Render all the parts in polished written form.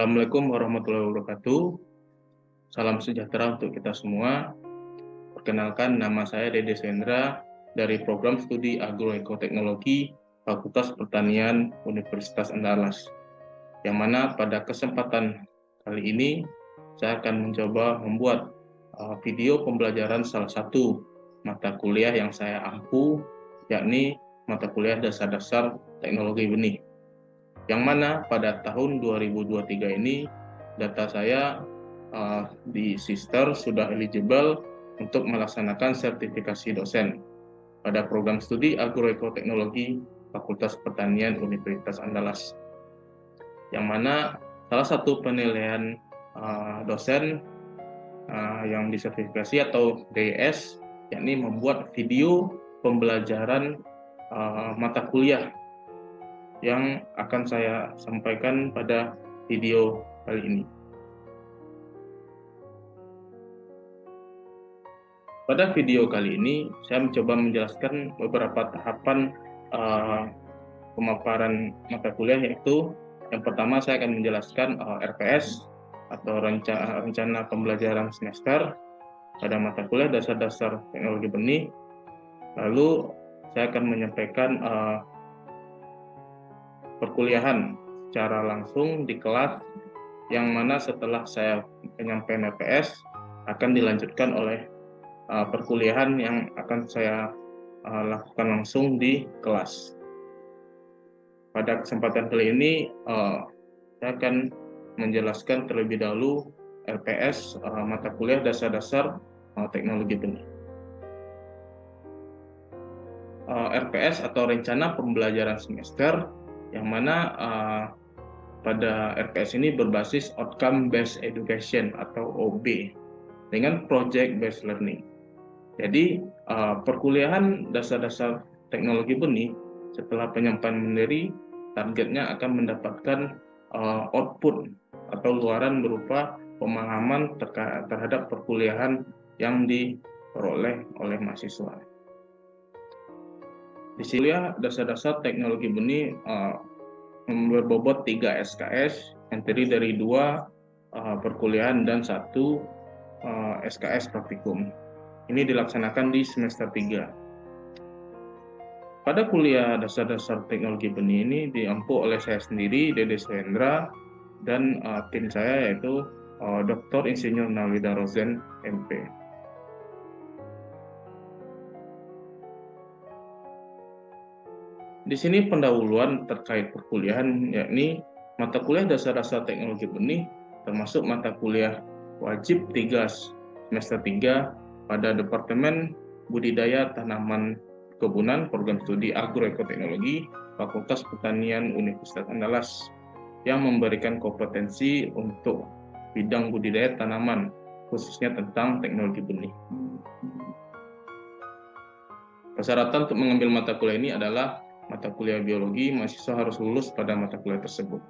Assalamualaikum warahmatullahi wabarakatuh. Salam sejahtera untuk kita semua. Perkenalkan, nama saya Dede Sendra dari Program Studi Agroekoteknologi Fakultas Pertanian Universitas Andalas. Yang mana pada kesempatan kali ini saya akan mencoba membuat video pembelajaran salah satu mata kuliah yang saya ampu, yakni mata kuliah dasar-dasar teknologi benih. Yang mana pada tahun 2023 ini data saya di Sister sudah eligible untuk melaksanakan sertifikasi dosen pada program studi Agroekoteknologi Fakultas Pertanian Universitas Andalas. Yang mana salah satu penilaian dosen yang disertifikasi atau DIS, yakni membuat video pembelajaran mata kuliah yang akan saya sampaikan pada video kali ini. Pada video kali ini, saya mencoba menjelaskan beberapa tahapan pemaparan mata kuliah, yaitu yang pertama saya akan menjelaskan RPS atau rencana pembelajaran semester pada mata kuliah dasar-dasar teknologi benih. Lalu saya akan menyampaikan perkuliahan secara langsung di kelas, yang mana setelah saya menyampaikan RPS akan dilanjutkan oleh perkuliahan yang akan saya lakukan langsung di kelas. Pada kesempatan kali ini saya akan menjelaskan terlebih dahulu RPS mata kuliah dasar-dasar teknologi benih. RPS atau rencana pembelajaran semester, yang mana pada RPS ini berbasis Outcome Based Education atau OB dengan Project Based Learning. Jadi perkuliahan dasar-dasar teknologi benih setelah penyampaian materi targetnya akan mendapatkan output atau luaran berupa pemahaman terhadap perkuliahan yang diperoleh oleh mahasiswa. Di sini dasar-dasar teknologi benih berbobot 3 SKS yang terdiri dari 2 perkuliahan dan 1 SKS praktikum. Ini dilaksanakan di semester 3. Pada kuliah dasar-dasar teknologi benih ini diampu oleh saya sendiri, Dede Sendra, dan tim saya yaitu Dr. Insinyur Nawida Rozen, MP. Di sini pendahuluan terkait perkuliahan, yakni mata kuliah dasar-dasar teknologi benih termasuk mata kuliah wajib 3 semester 3 pada Departemen Budidaya Tanaman Kebunan Program Studi Agroekoteknologi Fakultas Pertanian Universitas Andalas yang memberikan kompetensi untuk bidang budidaya tanaman, khususnya tentang teknologi benih. Persyaratan untuk mengambil mata kuliah ini adalah mata kuliah biologi, mahasiswa harus lulus pada mata kuliah tersebut.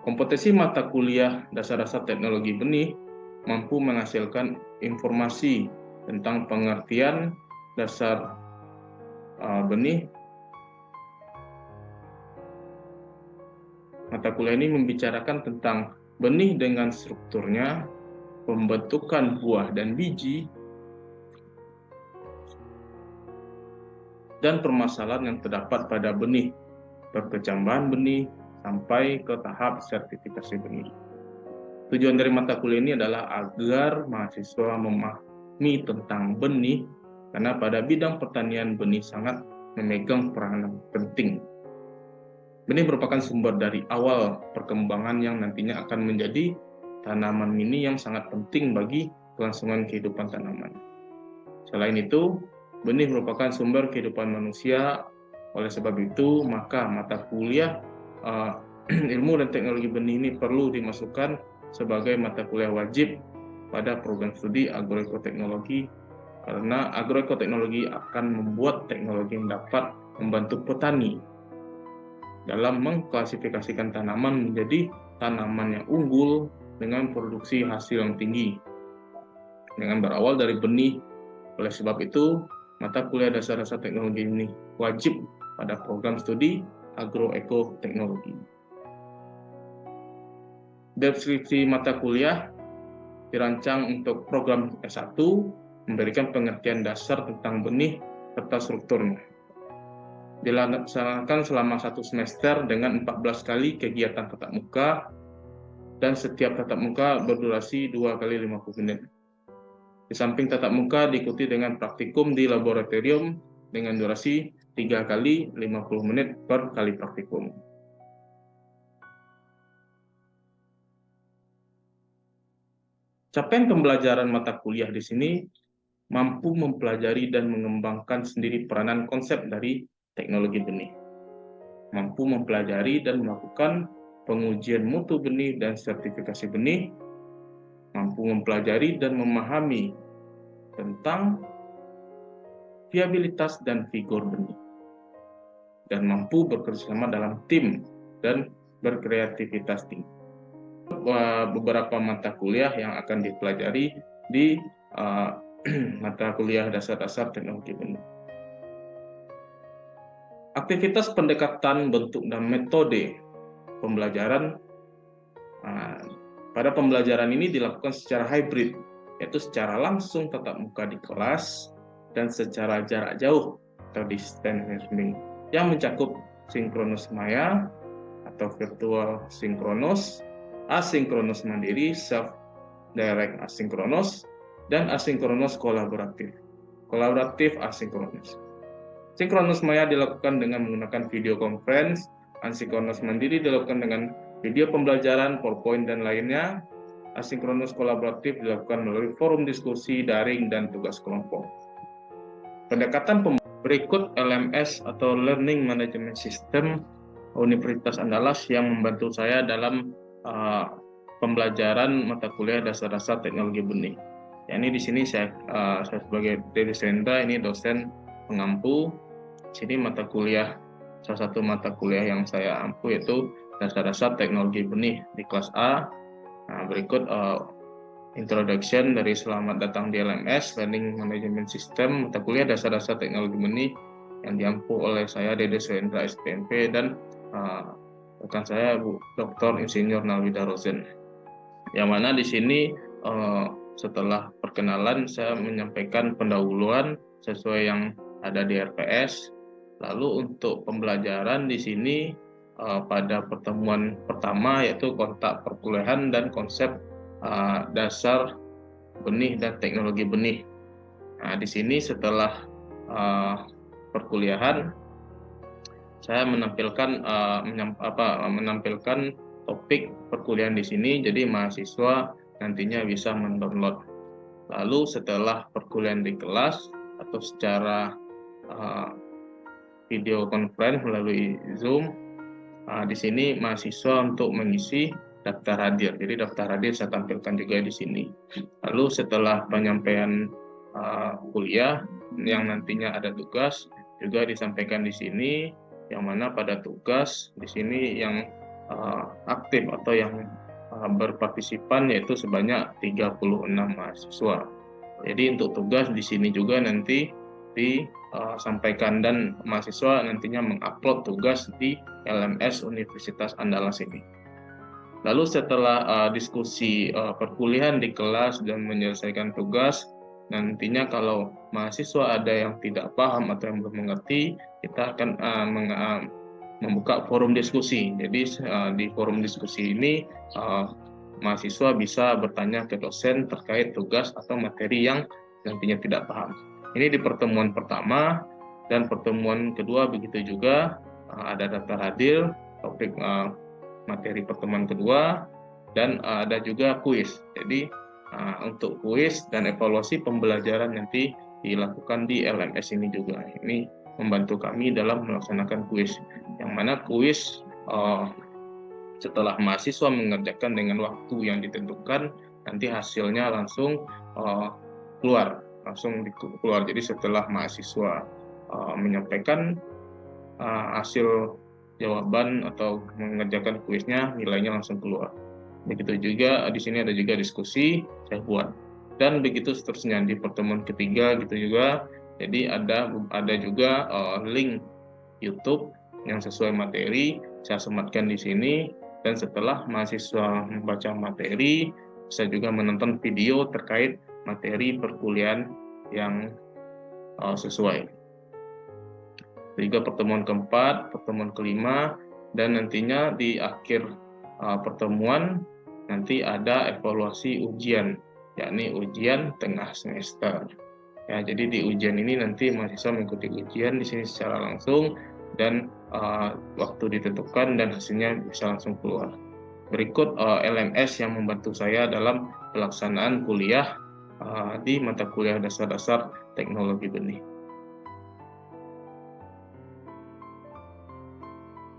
Kompetensi mata kuliah dasar-dasar teknologi benih mampu menghasilkan informasi tentang pengertian dasar benih. Mata kuliah ini membicarakan tentang benih dengan strukturnya, pembentukan buah dan biji, dan permasalahan yang terdapat pada benih, perkecambahan benih, sampai ke tahap sertifikasi benih. Tujuan dari mata kuliah ini adalah agar mahasiswa memahami tentang benih, karena pada bidang pertanian benih sangat memegang peranan penting. Benih merupakan sumber dari awal perkembangan yang nantinya akan menjadi tanaman mini yang sangat penting bagi kelangsungan kehidupan tanaman. Selain itu, benih merupakan sumber kehidupan manusia. Oleh sebab itu, maka mata kuliah ilmu dan teknologi benih ini perlu dimasukkan sebagai mata kuliah wajib pada program studi agroekoteknologi, karena agroekoteknologi akan membuat teknologi yang dapat membantu petani dalam mengklasifikasikan tanaman menjadi tanaman yang unggul dengan produksi hasil yang tinggi dengan berawal dari benih. Oleh sebab itu, mata kuliah dasar-dasar teknologi ini wajib pada program studi agroekoteknologi. Deskripsi mata kuliah dirancang untuk program S1, memberikan pengertian dasar tentang benih serta strukturnya. Dilaksanakan selama 1 semester dengan 14 kali kegiatan tatap muka, dan setiap tatap muka berdurasi 2 kali 50 menit. Di samping tatap muka diikuti dengan praktikum di laboratorium dengan durasi 3 kali 50 menit per kali praktikum. Capaian pembelajaran mata kuliah di sini mampu mempelajari dan mengembangkan sendiri peranan konsep dari teknologi benih, mampu mempelajari dan melakukan pengujian mutu benih dan sertifikasi benih, mampu mempelajari dan memahami tentang viabilitas dan vigor benih, dan mampu bekerjasama dalam tim dan berkreativitas tinggi. Beberapa mata kuliah yang akan dipelajari di mata kuliah dasar-dasar teknologi benih. Aktivitas pendekatan bentuk dan metode pembelajaran. Pada pembelajaran ini dilakukan secara hybrid, yaitu secara langsung tatap muka di kelas dan secara jarak jauh atau distance learning yang mencakup sinkronus maya atau virtual sinkronus, asinkronus mandiri, self direct asinkronus, dan asinkronus kolaboratif. Kolaboratif asinkronus. Sinkronus maya dilakukan dengan menggunakan video conference, asinkronus mandiri dilakukan dengan video pembelajaran, PowerPoint, dan lainnya. Asinkronus kolaboratif dilakukan melalui forum diskusi, daring, dan tugas kelompok. Pendekatan berikut LMS atau Learning Management System Universitas Andalas yang membantu saya dalam pembelajaran mata kuliah dasar-dasar teknologi benih. Ya, ini di sini saya sebagai Dedi Sendra, ini dosen pengampu. Sini mata kuliah, salah satu mata kuliah yang saya ampu yaitu dasar-dasar teknologi benih di kelas A. Nah, berikut introduction dari selamat datang di LMS, Learning Management System, mata kuliah dasar-dasar teknologi benih yang diampu oleh saya Dede Suendra SPMP dan rekan saya Dr. Insinyur Nalwida Rozen. Yang mana di sini setelah perkenalan saya menyampaikan pendahuluan sesuai yang ada di RPS. Lalu untuk pembelajaran di sini pada pertemuan pertama yaitu kontak perkuliahan dan konsep dasar benih dan teknologi benih. Nah, di sini setelah perkuliahan saya menampilkan topik perkuliahan di sini, jadi mahasiswa nantinya bisa mendownload. Lalu setelah perkuliahan di kelas atau secara video conference melalui Zoom, di sini mahasiswa untuk mengisi daftar hadir. Jadi daftar hadir saya tampilkan juga di sini. Lalu setelah penyampaian kuliah yang nantinya ada tugas juga disampaikan di sini, yang mana pada tugas di sini yang aktif atau yang berpartisipan yaitu sebanyak 36 mahasiswa. Jadi untuk tugas di sini juga nanti disampaikan dan mahasiswa nantinya mengupload tugas di LMS Universitas Andalas ini. Lalu setelah diskusi perkuliahan di kelas dan menyelesaikan tugas, nantinya kalau mahasiswa ada yang tidak paham atau yang belum mengerti, kita akan membuka forum diskusi. Jadi di forum diskusi ini mahasiswa bisa bertanya ke dosen terkait tugas atau materi yang nantinya tidak paham. Ini di pertemuan pertama, dan pertemuan kedua begitu juga ada daftar hadir, topik materi pertemuan kedua, dan ada juga kuis. Jadi untuk kuis dan evaluasi pembelajaran nanti dilakukan di LMS ini juga. Ini membantu kami dalam melaksanakan kuis, yang mana kuis setelah mahasiswa mengerjakan dengan waktu yang ditentukan, nanti hasilnya langsung keluar. Jadi setelah mahasiswa menyampaikan hasil jawaban atau mengerjakan kuisnya, nilainya langsung keluar. Begitu juga di sini ada juga diskusi saya buat, dan begitu seterusnya di pertemuan ketiga gitu juga. Jadi ada juga link YouTube yang sesuai materi saya sematkan di sini, Dan setelah mahasiswa membaca materi, bisa juga menonton video terkait materi perkuliahan yang sesuai. Juga pertemuan keempat, pertemuan kelima, dan nantinya di akhir pertemuan nanti ada evaluasi ujian, yakni ujian tengah semester. Ya, jadi di ujian ini nanti mahasiswa mengikuti ujian di sini secara langsung dan waktu ditentukan dan hasilnya bisa langsung keluar. Berikut LMS yang membantu saya dalam pelaksanaan kuliah di mata kuliah dasar-dasar teknologi benih.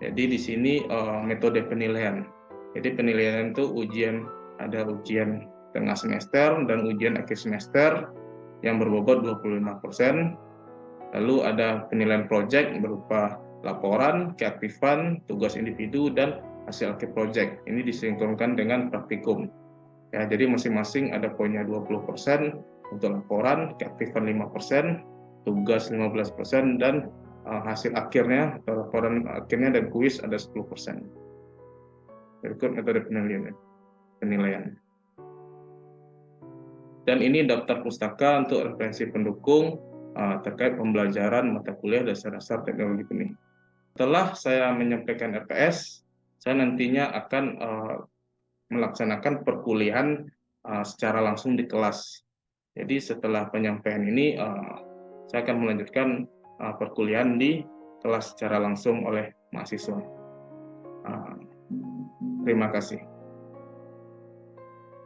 Jadi di sini metode penilaian. Jadi penilaian itu ada ujian tengah semester dan ujian akhir semester yang berbobot 25%. Lalu ada penilaian proyek berupa laporan, keaktifan, tugas individu, dan hasil akhir proyek. Ini disinkronkan dengan praktikum. Ya, jadi masing-masing ada poinnya 20% untuk laporan, keaktifan 5%, tugas 15%, dan hasil akhirnya atau laporan akhirnya dan kuis ada 10%. Berikut metode penilaian. Dan ini daftar pustaka untuk referensi pendukung terkait pembelajaran mata kuliah dasar-dasar teknologi benih. Setelah saya menyampaikan RPS, saya nantinya akan melaksanakan perkuliahan secara langsung di kelas. Jadi setelah penyampaian ini, saya akan melanjutkan perkuliahan di kelas secara langsung oleh mahasiswa. Terima kasih.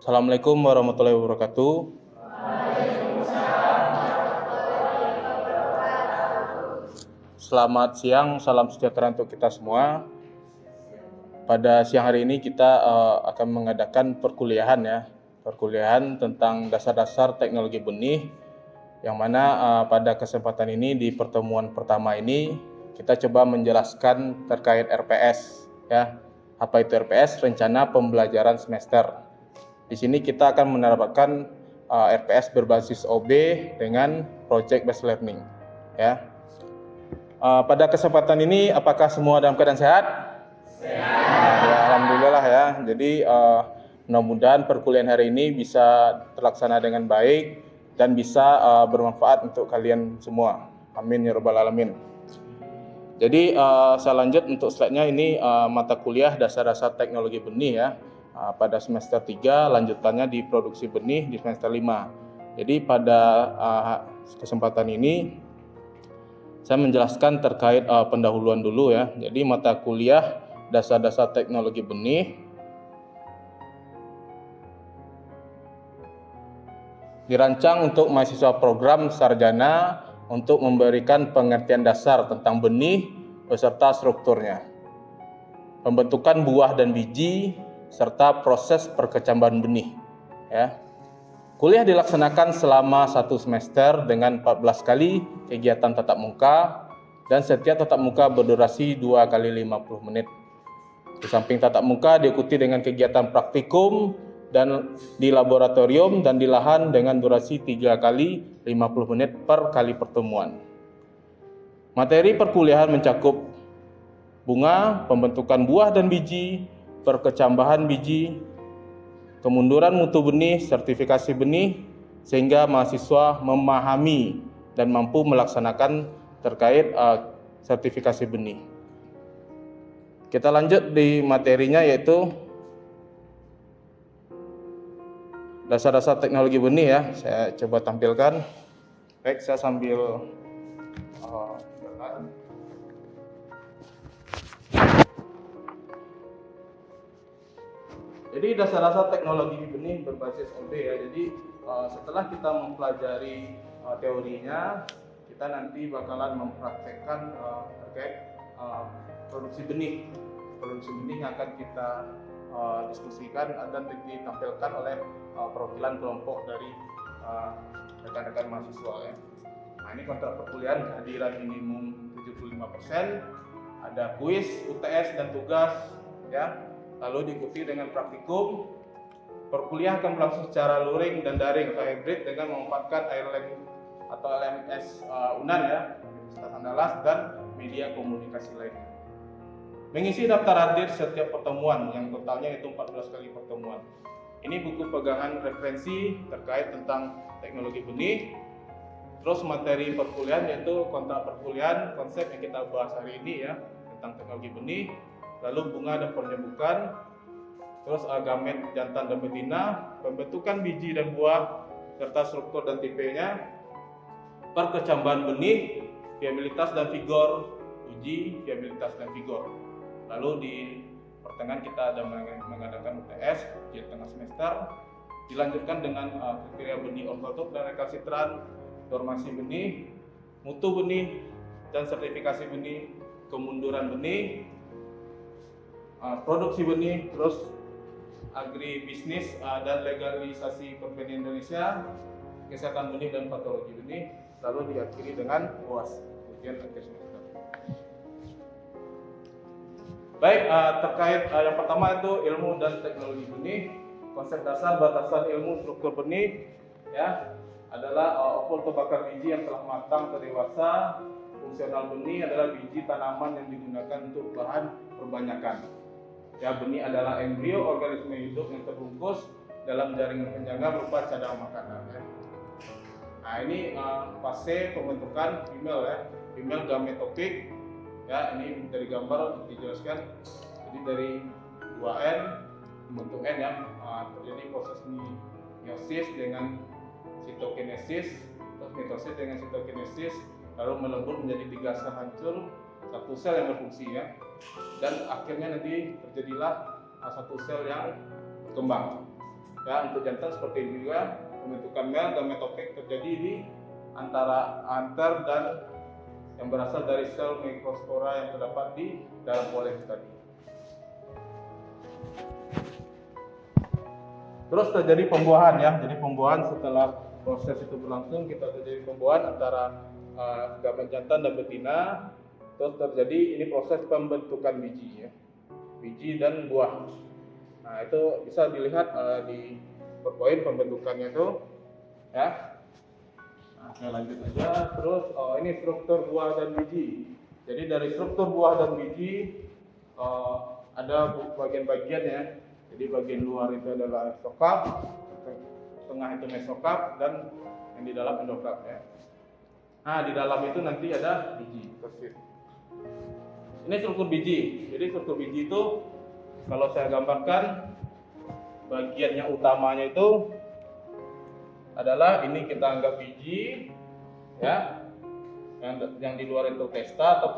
Assalamualaikum warahmatullahi wabarakatuh. Selamat siang, salam sejahtera untuk kita semua. Pada siang hari ini kita akan mengadakan perkuliahan tentang dasar-dasar teknologi benih, yang mana pada kesempatan ini di pertemuan pertama ini kita coba menjelaskan terkait RPS ya. Apa itu RPS? Rencana Pembelajaran Semester. Di sini kita akan menerapkan RPS berbasis OB dengan Project Based Learning ya. Pada kesempatan ini apakah semua dalam keadaan sehat? Sehat. Ya, alhamdulillah ya. Jadi mudah-mudahan perkuliahan hari ini bisa terlaksana dengan baik dan bisa bermanfaat untuk kalian semua. Amin ya rabbal alamin. Jadi saya lanjut untuk slide-nya, ini mata kuliah dasar-dasar teknologi benih ya. Pada semester 3, lanjutannya di produksi benih di semester 5. Jadi pada kesempatan ini saya menjelaskan terkait pendahuluan dulu ya. Jadi mata kuliah dasar-dasar teknologi benih dirancang untuk mahasiswa program sarjana untuk memberikan pengertian dasar tentang benih beserta strukturnya, pembentukan buah dan biji, serta proses perkecambahan benih. Ya. Kuliah dilaksanakan selama 1 semester dengan 14 kali kegiatan tatap muka, dan setiap tatap muka berdurasi 2 kali 50 menit. Di samping tatap muka diikuti dengan kegiatan praktikum dan di laboratorium dan di lahan dengan durasi 3 kali 50 menit per kali pertemuan. Materi perkuliahan mencakup bunga, pembentukan buah dan biji, perkecambahan biji, kemunduran mutu benih, sertifikasi benih, sehingga mahasiswa memahami dan mampu melaksanakan terkait sertifikasi benih. Kita lanjut di materinya, yaitu dasar-dasar teknologi benih ya. Saya coba tampilkan. Baik, saya sambil Jadi dasar-dasar teknologi benih berbasis OB ya. Jadi setelah kita mempelajari teorinya, kita nanti bakalan mempraktekkan terkait produksi benih. Produksi benih yang akan kita diskusikan dan ditampilkan oleh perwakilan kelompok dari rekan-rekan mahasiswa ya. Nah, ini kontrak perkuliahan kehadiran minimum 75%, ada kuis, UTS dan tugas ya. Lalu diikuti dengan praktikum. Perkuliahan akan berlangsung secara luring dan daring atau hybrid dengan memanfaatkan airline atau LMS UNAN ya, Universitas Andalas, dan media komunikasi lainnya. Mengisi daftar hadir setiap pertemuan yang totalnya itu 14 kali pertemuan. Ini buku pegangan referensi terkait tentang teknologi benih. Terus materi perkuliahan yaitu kontrak perkuliahan, konsep yang kita bahas hari ini ya tentang teknologi benih, lalu bunga dan penyembuhan, terus gamet jantan dan betina, pembentukan biji dan buah serta struktur dan tipenya, perkecambahan benih, viabilitas dan vigor, uji viabilitas dan vigor. Lalu di pertengahan kita ada mengadakan UTS ujian tengah semester, dilanjutkan dengan kriteria benih ortotok dan rekalsitran, formasi benih, mutu benih dan sertifikasi benih, kemunduran benih, produksi benih, terus agribisnis dan legalisasi pertanian Indonesia, kesehatan benih dan patologi benih, lalu diakhiri dengan UAS ujian akhir semester. Baik, terkait yang pertama itu ilmu dan teknologi benih. Konsep dasar batasan ilmu struktur benih ya adalah oval atau bakar biji yang telah matang atau dewasa. Fungsional benih adalah biji tanaman yang digunakan untuk bahan perbanyakan. Ya, benih adalah embrio organisme hidup yang terbungkus dalam jaringan penyangga berupa cadangan makanan. Ya. Nah, ini fase pembentukan female ya, female gametopik. Ya, ini dari gambar dijelaskan. Jadi dari 2N membentuk N ya, terjadi proses meiosis dengan sitokinesis, terus mitosis dengan sitokinesis, lalu melebur menjadi 3 sel hancur, 1 sel yang berfungsi ya, dan akhirnya nanti terjadilah 1 sel yang berkembang. Ya, untuk jantan seperti ini juga pembentukan male gametopik terjadi di antara antar dan yang berasal dari sel mikrospora yang terdapat di dalam polen tadi. Terus terjadi pembuahan ya, jadi pembuahan setelah proses itu berlangsung kita terjadi pembuahan antara gamet jantan dan betina. Terus terjadi ini proses pembentukan biji ya, biji dan buah. Nah itu bisa dilihat di poin pembentukannya itu ya. Nah, saya lanjut aja. Terus ini struktur buah dan biji. Jadi dari struktur buah dan biji ada bagian-bagian ya. Jadi bagian luar itu adalah ektokarp, tengah itu mesokap, dan yang di dalam endokap ya. Nah di dalam itu nanti ada biji. Ini struktur biji. Jadi struktur biji itu kalau saya gambarkan bagian yang utamanya itu adalah ini kita anggap biji ya, yang di luar itu testa atau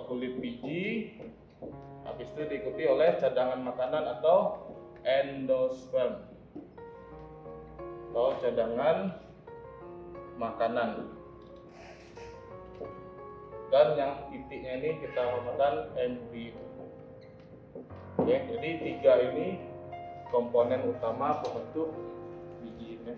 kulit biji. Habis itu diikuti oleh cadangan makanan atau endosperm atau cadangan makanan, dan yang titiknya ini kita namakan embrio. Oke, jadi 3 ini komponen utama pembentuk biji ini.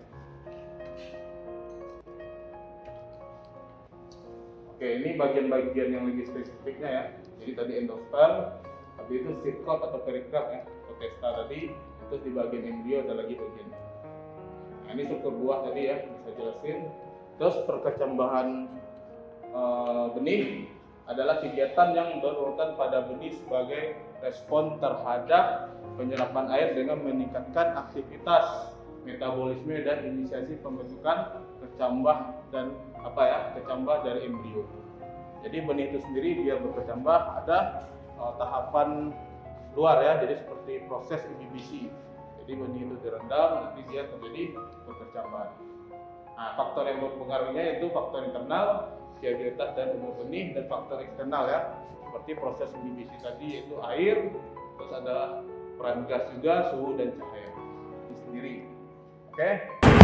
Oke, ini bagian-bagian yang lebih spesifiknya ya. Jadi tadi endosperm, habis itu sitcot atau perikarp ya, atau testa tadi, terus di bagian embrio ada lagi bagian. Nah, ini struktur buah tadi ya, bisa jelasin. Terus perkecambahan benih adalah kegiatan yang berurutan pada benih sebagai respon terhadap penyerapan air dengan meningkatkan aktivitas metabolisme dan inisiasi pembentukan kecambah dan kecambah dari embrio. Jadi benih itu sendiri dia berkecambah ada tahapan luar ya, jadi seperti proses inhibisi. Jadi benih itu direndam, nanti dia terjadi berkecambahan. Nah, faktor yang mempengaruhinya yaitu faktor internal, viabilitas dan umur benih, dan faktor eksternal ya, seperti proses inhibisi tadi yaitu air, terus ada peran gas juga, suhu dan cahaya itu sendiri. Oke.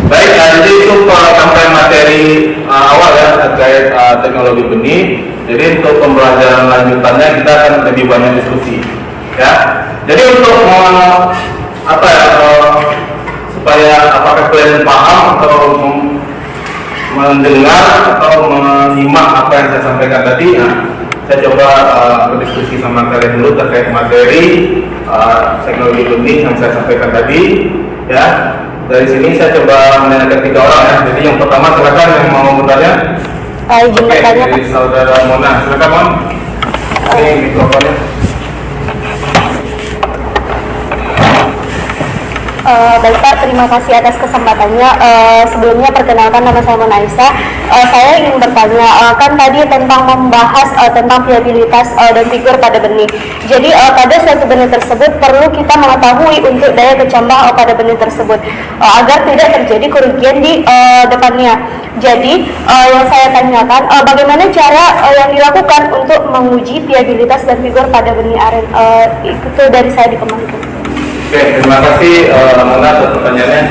Baik, jadi itu sampai materi awal ya terkait teknologi benih. Jadi untuk pembelajaran lanjutannya kita akan lebih banyak diskusi ya. Jadi untuk supaya apakah kalian paham atau mendengar atau menyimak apa yang saya sampaikan tadi, saya coba berdiskusi sama kalian dulu terkait materi teknologi benih yang saya sampaikan tadi ya. Dari sini saya coba menanyakan 3 orang ya. Jadi yang pertama silakan yang mau bertanya. Izin bertanya, dari saudara Mona, silakan Mon. Ini mikrofonnya. Baik Pak, terima kasih atas kesempatannya. Sebelumnya perkenalkan, nama saya Mona Aisyah. Saya ingin bertanya, kan tadi tentang membahas tentang viabilitas dan figur pada benih. Jadi pada suatu benih tersebut perlu kita mengetahui untuk daya kecambah pada benih tersebut agar tidak terjadi kerugian di depannya. Jadi yang saya tanyakan, bagaimana cara yang dilakukan untuk menguji viabilitas dan figur pada benih aren? Itu dari saya dikembangkan. Oke, terima kasih Mona atas pertanyaannya.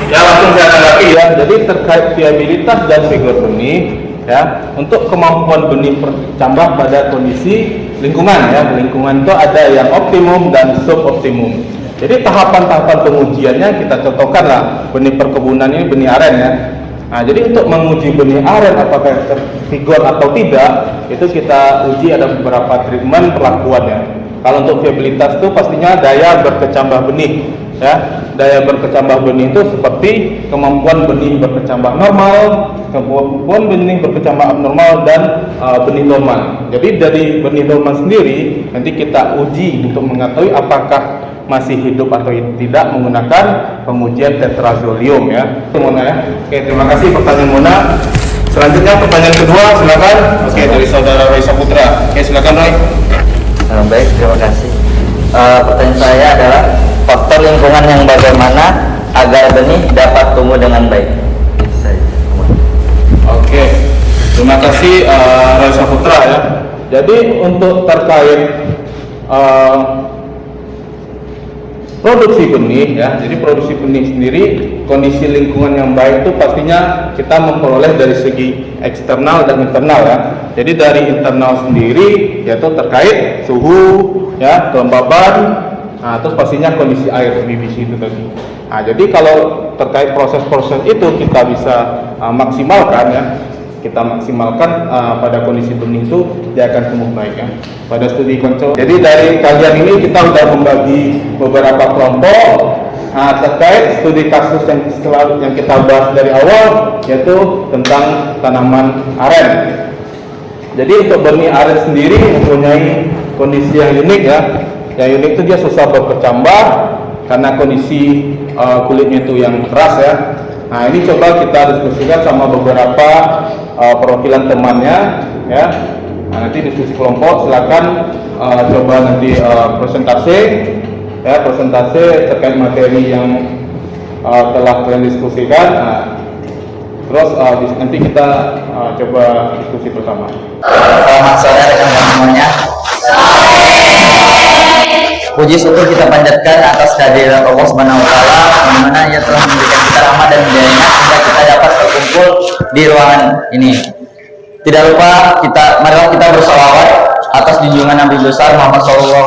Ya, langsung saya tanggapi ya. Jadi terkait viabilitas dan figur benih, ya, untuk kemampuan benih bercambah pada kondisi lingkungan, ya. Lingkungan itu ada yang optimum dan suboptimum. Jadi tahapan-tahapan pengujiannya kita contohkan lah, benih perkebunan ini benih aren ya. Nah, jadi untuk menguji benih aren apakah terfigur atau tidak, itu kita uji ada beberapa treatment perlakuannya. Kalau untuk viabilitas itu pastinya daya berkecambah benih, ya. Daya berkecambah benih itu seperti kemampuan benih berkecambah normal, kemampuan benih berkecambah abnormal, dan benih normal. Jadi dari benih normal sendiri nanti kita uji untuk mengetahui apakah masih hidup atau tidak menggunakan pengujian tetrazolium ya. Mona ya. Oke, terima kasih pertanyaan Mona. Selanjutnya pertanyaan kedua, silakan. Oke, dari saudara Roy Saputra. Oke, silakan Roy. Baik, terima kasih. Pertanyaan saya adalah faktor lingkungan yang bagaimana agar benih dapat tumbuh dengan baik. Oke, terima kasih Roy Saputra ya. Jadi untuk terkait produksi benih ya, jadi produksi benih sendiri, kondisi lingkungan yang baik itu pastinya kita memperoleh dari segi eksternal dan internal ya. Jadi dari internal sendiri yaitu terkait suhu ya, kelembaban, nah, terus pastinya kondisi air BBC itu tadi. Nah, jadi kalau terkait proses-proses itu kita bisa maksimalkan ya, kita maksimalkan pada kondisi benih itu dia akan tumbuh baik ya. Pada studi kontrol. Jadi dari kajian ini kita sudah membagi beberapa kelompok terkait studi kasus yang kita bahas dari awal, yaitu tentang tanaman aren. Jadi untuk benih aren sendiri mempunyai kondisi yang unik ya. Yang unik itu dia susah berkecambah karena kondisi kulitnya itu yang keras ya. Nah, ini coba kita diskusikan sama beberapa perwakilan temannya ya. Nah, nanti diskusi kelompok, silakan coba nanti presentasi terkait materi yang telah kalian diskusikan. Nah, terus nanti kita coba diskusi bersama. Selamat sore rekan-rekan semuanya. Puji syukur kita panjatkan atas kehadiran Allah Subhanahu wa Ta'ala, di mana Ia telah memberikan kita rahmat dan hidayahnya sehingga kita dapat berkumpul di ruangan ini. Tidak lupa marilah kita bersalawat atas junjungan Nabi besar Muhammad SAW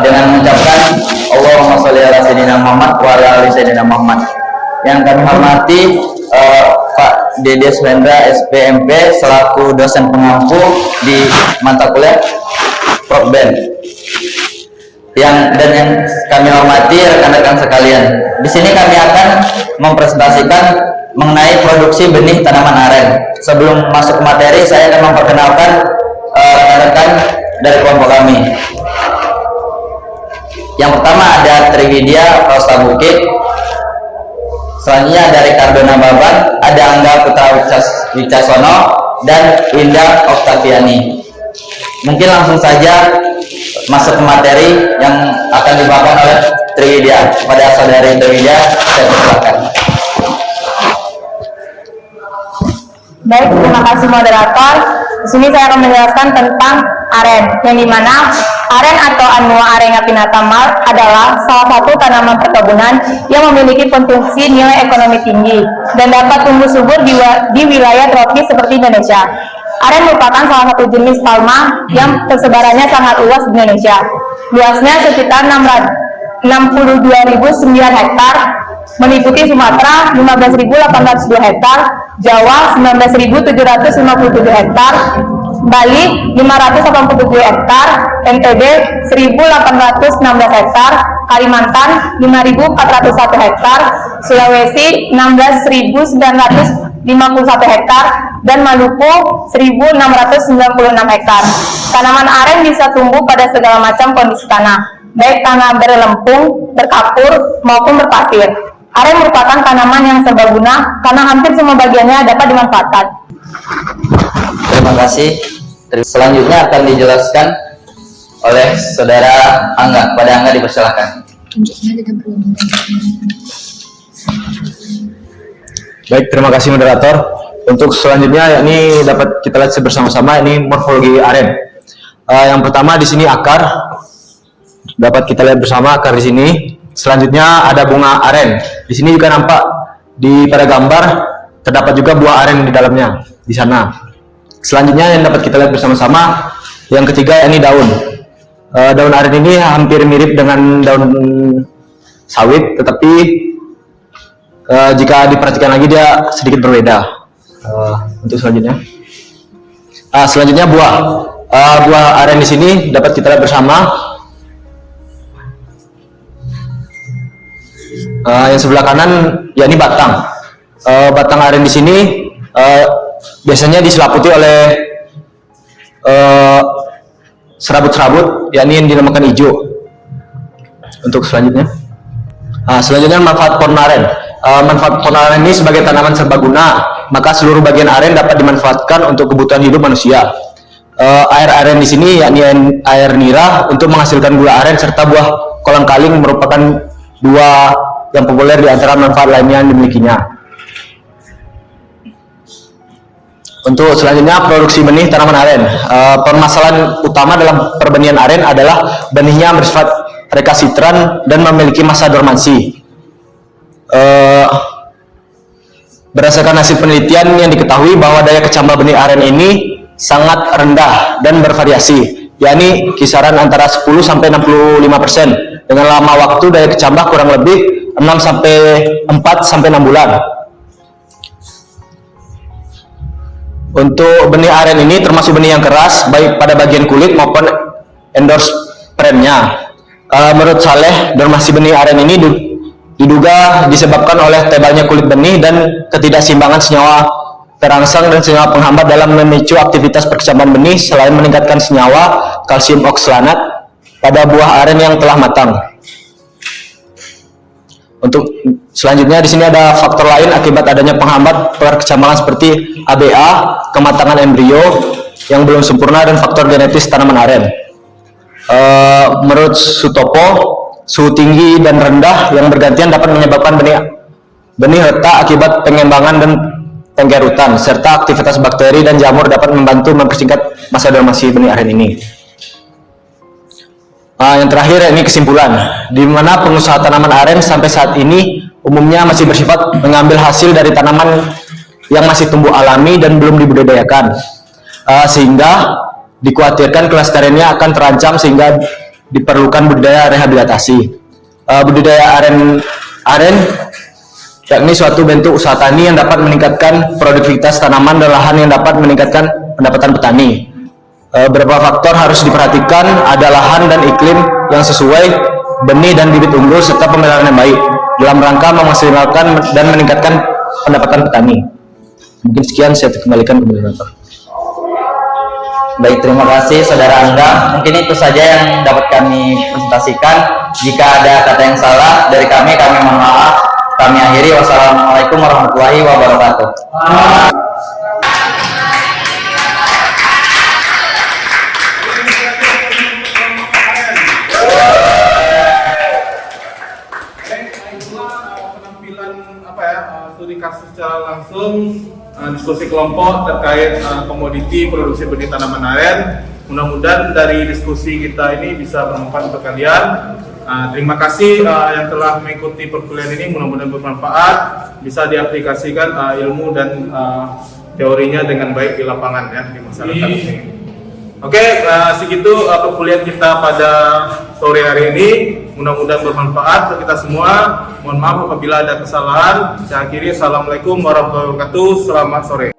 dengan mengucapkan Allahumma sholli ala sayyidina Muhammad wa ala ali sayyidina Muhammad. Yang kami hormati Pak Dede Swendra SPMP selaku dosen pengampu di mata kuliah Prokben. Dan yang kami hormati rekan-rekan sekalian, di sini kami akan mempresentasikan mengenai produksi benih tanaman aren. Sebelum masuk ke materi, saya akan memperkenalkan rekan-rekan dari kelompok kami. Yang pertama ada Triwidia Rosta Bukit, selanjutnya ada Ricardo Nababan, ada Angga Putra Wicasono, dan Winda Oktaviani. Mungkin langsung saja masuk ke materi yang akan dibawakan oleh Triwidia. Pada saudari Triwidia, saya persilakan. Baik, terima kasih moderator. Di sini saya akan menjelaskan tentang aren, yang dimana aren atau Anua arenga pinnata Mal adalah salah satu tanaman perkebunan yang memiliki potensi nilai ekonomi tinggi dan dapat tumbuh subur di wilayah tropis seperti Indonesia. Aren merupakan salah satu jenis palma yang persebarannya sangat luas di Indonesia. Luasnya sekitar 62.009 hektar, meliputi Sumatera 15.802 hektar, Jawa 19.757 hektar, Bali 587 hektar, NTB 1.816 hektar, Kalimantan 5.401 hektar, Sulawesi 16.951 hektar, dan Maluku 1.696 hektar. Tanaman aren bisa tumbuh pada segala macam kondisi tanah, baik tanah berlempung, berkapur, maupun berpasir. Aren merupakan tanaman yang serbaguna karena hampir semua bagiannya dapat dimanfaatkan. Terima kasih. Selanjutnya akan dijelaskan oleh Saudara Angga. Pada Angga dipersilakan. Baik, terima kasih moderator. Untuk selanjutnya ini dapat kita lihat bersama-sama ini morfologi aren. Yang pertama di sini akar. Dapat kita lihat bersama akar di sini. Selanjutnya ada bunga aren. Di sini juga nampak pada gambar terdapat juga buah aren di dalamnya di sana. Selanjutnya yang dapat kita lihat bersama-sama yang ketiga ini daun. Daun aren ini hampir mirip dengan daun sawit, tetapi jika diperhatikan lagi dia sedikit berbeda. Untuk selanjutnya buah aren di sini dapat kita lihat bersama. Yang sebelah kanan yakni batang. Batang aren di sini biasanya diselaputi oleh serabut-serabut, yakni yang dinamakan hijau. Untuk selanjutnya manfaat pohon aren. Manfaat pohon aren ini sebagai tanaman serbaguna, maka seluruh bagian aren dapat dimanfaatkan untuk kebutuhan hidup manusia. Air aren di sini yakni air nira untuk menghasilkan gula aren serta buah kolang-kaling merupakan dua yang populer di antara manfaat lainnya yang dimilikinya. Untuk selanjutnya produksi benih tanaman aren. Permasalahan utama dalam perbenihan aren adalah benihnya bersifat rekasitran dan memiliki masa dormansi. Berdasarkan hasil penelitian yang diketahui bahwa daya kecambah benih aren ini sangat rendah dan bervariasi, yakni kisaran antara 10-65%. Dengan lama waktu daya kecambah kurang lebih 4-6 bulan. Untuk benih aren ini termasuk benih yang keras baik pada bagian kulit maupun endospermnya. Menurut Saleh, dormansi benih aren ini diduga disebabkan oleh tebalnya kulit benih dan ketidakseimbangan senyawa terangsang dan senyawa penghambat dalam memicu aktivitas perkecambahan benih, selain meningkatkan senyawa kalsium oksalat pada buah aren yang telah matang. Untuk selanjutnya di sini ada faktor lain akibat adanya penghambat perkecambahan seperti ABA, kematangan embrio yang belum sempurna, dan faktor genetis tanaman aren. Menurut Sutopo, suhu tinggi dan rendah yang bergantian dapat menyebabkan benih retak akibat pengembangan dan penggerutan, serta aktivitas bakteri dan jamur dapat membantu mempersingkat masa dormansi benih aren ini. Yang terakhir ini kesimpulan, di mana pengusaha tanaman aren sampai saat ini umumnya masih bersifat mengambil hasil dari tanaman yang masih tumbuh alami dan belum dibudidayakan, sehingga dikhawatirkan kelestariannya akan terancam sehingga diperlukan budidaya rehabilitasi. Budidaya aren yakni suatu bentuk usaha tani yang dapat meningkatkan produktivitas tanaman dan lahan yang dapat meningkatkan pendapatan petani. Beberapa faktor harus diperhatikan, ada lahan dan iklim yang sesuai, benih dan bibit unggul, serta pemeliharaan yang baik dalam rangka memaksimalkan dan meningkatkan pendapatan petani. Mungkin sekian, saya kembalikan ke moderator. Baik, terima kasih Saudara Angga. Mungkin itu saja yang dapat kami presentasikan. Jika ada kata yang salah dari kami mohon maaf. Kami akhiri. Wassalamualaikum warahmatullahi wabarakatuh. Studi kasus secara langsung, diskusi kelompok terkait komoditi produksi benih tanaman aren. Mudah-mudahan dari diskusi kita ini bisa bermanfaat untuk kalian. Terima kasih yang telah mengikuti perkuliahan ini, mudah-mudahan bermanfaat, bisa diaplikasikan ilmu dan teorinya dengan baik di lapangan ya, di masyarakat ini. Oke, segitu perkuliahan kita pada sore hari ini. Mudah-mudahan bermanfaat untuk kita semua. Mohon maaf apabila ada kesalahan. Saya akhiri. Assalamualaikum warahmatullahi wabarakatuh. Selamat sore.